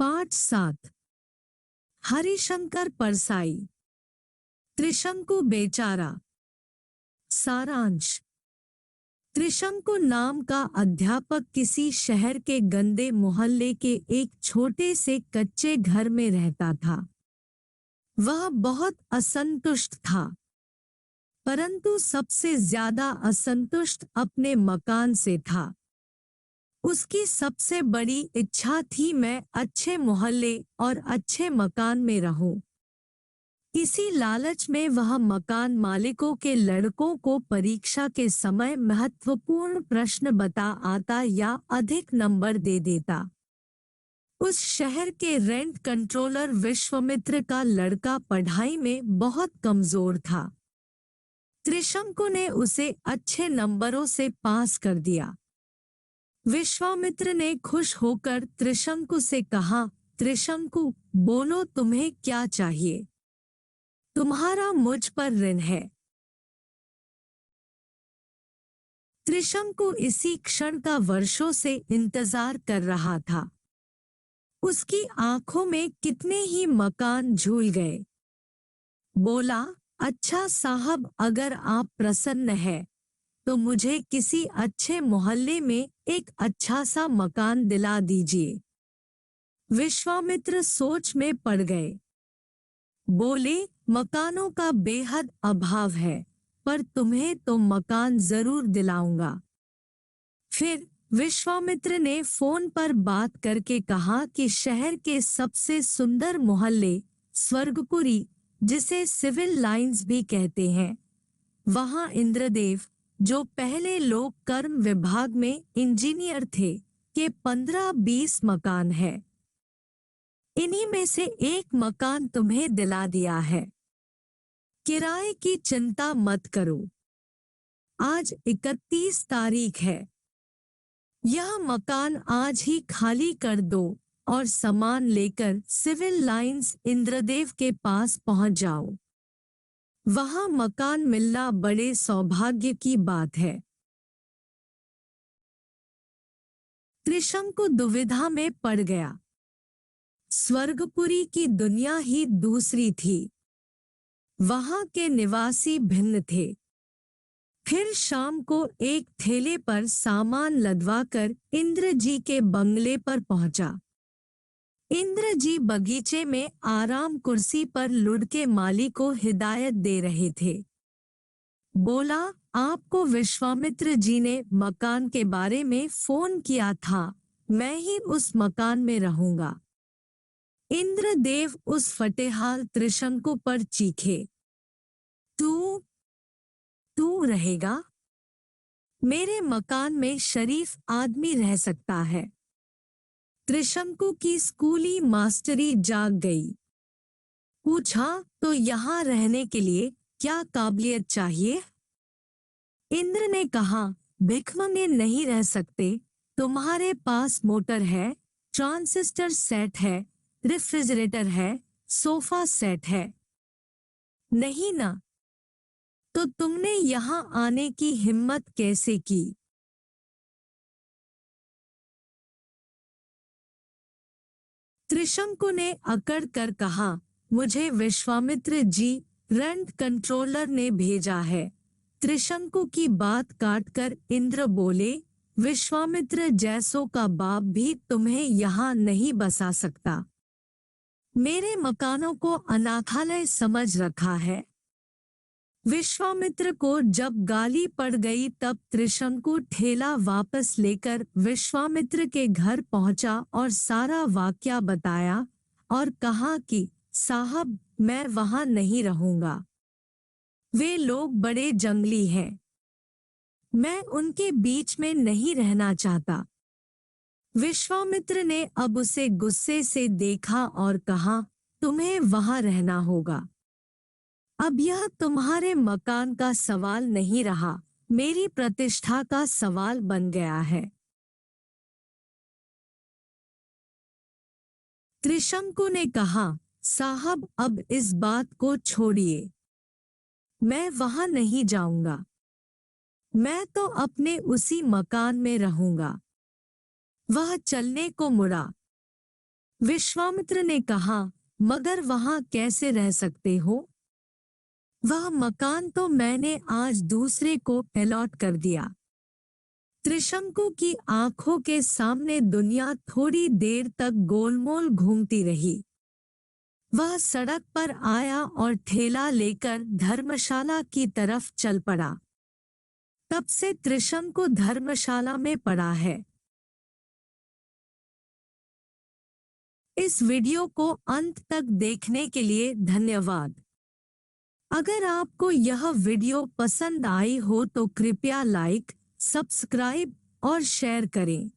पाठ 7। हरिशंकर परसाई। त्रिशंकु बेचारा। सारांश। त्रिशंकु नाम का अध्यापक किसी शहर के गंदे मोहल्ले के एक छोटे से कच्चे घर में रहता था। वह बहुत असंतुष्ट था, परंतु सबसे ज्यादा असंतुष्ट अपने मकान से था। उसकी सबसे बड़ी इच्छा थी मैं अच्छे मोहल्ले और अच्छे मकान में रहूं। इसी लालच में वह मकान मालिकों के लड़कों को परीक्षा के समय महत्वपूर्ण प्रश्न बता आता या अधिक नंबर दे देता। उस शहर के रेंट कंट्रोलर विश्वामित्र का लड़का पढ़ाई में बहुत कमजोर था। त्रिशंकु ने उसे अच्छे नंबरों से पास कर दिया। विश्वामित्र ने खुश होकर त्रिशंकु से कहा, त्रिशंकु, बोलो तुम्हें क्या चाहिए? तुम्हारा मुझ पर ऋण है। त्रिशंकु इसी क्षण का वर्षों से इंतजार कर रहा था। उसकी आंखों में कितने ही मकान झूल गए। बोला, अच्छा साहब, अगर आप प्रसन्न हैं तो मुझे किसी अच्छे मोहल्ले में एक अच्छा सा मकान दिला दीजिए। विश्वामित्र सोच में पड़ गए। बोले, मकानों का बेहद अभाव है, पर तुम्हें तो मकान जरूर दिलाऊंगा। फिर विश्वामित्र ने फोन पर बात करके कहा कि शहर के सबसे सुंदर मोहल्ले स्वर्गपुरी, जिसे सिविल लाइंस भी कहते हैं, वहां इंद्रदेव, जो पहले लोक कर्म विभाग में इंजीनियर थे, के 15-20 मकान है। इन्हीं में से एक मकान तुम्हें दिला दिया है। किराए की चिंता मत करो। आज 31 तारीख है। यह मकान आज ही खाली कर दो और सामान लेकर सिविल लाइंस इंद्रदेव के पास पहुंच जाओ। वहां मकान मिलना बड़े सौभाग्य की बात है। त्रिशंकु दुविधा में पड़ गया। स्वर्गपुरी की दुनिया ही दूसरी थी। वहां के निवासी भिन्न थे। फिर शाम को एक ठेले पर सामान लदवाकर इंद्र जी के बंगले पर पहुंचा। इंद्र जी बगीचे में आराम कुर्सी पर लुढ़के माली को हिदायत दे रहे थे। बोला, आपको विश्वामित्र जी ने मकान के बारे में फोन किया था। मैं ही उस मकान में रहूंगा। इंद्रदेव उस फटेहाल त्रिशंकु पर चीखे, तू तू रहेगा? मेरे मकान में शरीफ आदमी रह सकता है। त्रिशंकु की स्कूली मास्टरी जाग गई। पूछा, तो यहाँ रहने के लिए क्या काबिलियत चाहिए? इंद्र ने कहा, भिखमंगे नहीं रह सकते। तुम्हारे पास मोटर है, ट्रांजिस्टर सेट है, रेफ्रिजरेटर है, सोफा सेट है। नहीं ना? तो तुमने यहाँ आने की हिम्मत कैसे की? त्रिशंकु ने अकड़ कर कहा, मुझे विश्वामित्र जी, रेंट कंट्रोलर ने भेजा है। त्रिशंकु की बात काटकर इंद्र बोले, विश्वामित्र जैसों का बाप भी तुम्हें यहाँ नहीं बसा सकता। मेरे मकानों को अनाथालय समझ रखा है। विश्वामित्र को जब गाली पड़ गई तब त्रिशंकु ठेला वापस लेकर विश्वामित्र के घर पहुंचा और सारा वाकया बताया और कहा कि साहब, मैं वहां नहीं रहूंगा। वे लोग बड़े जंगली हैं। मैं उनके बीच में नहीं रहना चाहता। विश्वामित्र ने अब उसे गुस्से से देखा और कहा, तुम्हें वहां रहना होगा। अब यह तुम्हारे मकान का सवाल नहीं रहा, मेरी प्रतिष्ठा का सवाल बन गया है। त्रिशंकु ने कहा, साहब, अब इस बात को छोड़िए। मैं वहां नहीं जाऊंगा। मैं तो अपने उसी मकान में रहूंगा। वह चलने को मुड़ा। विश्वामित्र ने कहा, मगर वहां कैसे रह सकते हो? वह मकान तो मैंने आज दूसरे को अलॉट कर दिया। त्रिशंकु की आंखों के सामने दुनिया थोड़ी देर तक गोलमोल घूमती रही। वह सड़क पर आया और ठेला लेकर धर्मशाला की तरफ चल पड़ा। तब से त्रिशंकु धर्मशाला में पड़ा है। इस वीडियो को अंत तक देखने के लिए धन्यवाद। अगर आपको यह वीडियो पसंद आई हो तो कृपया लाइक, सब्सक्राइब और शेयर करें।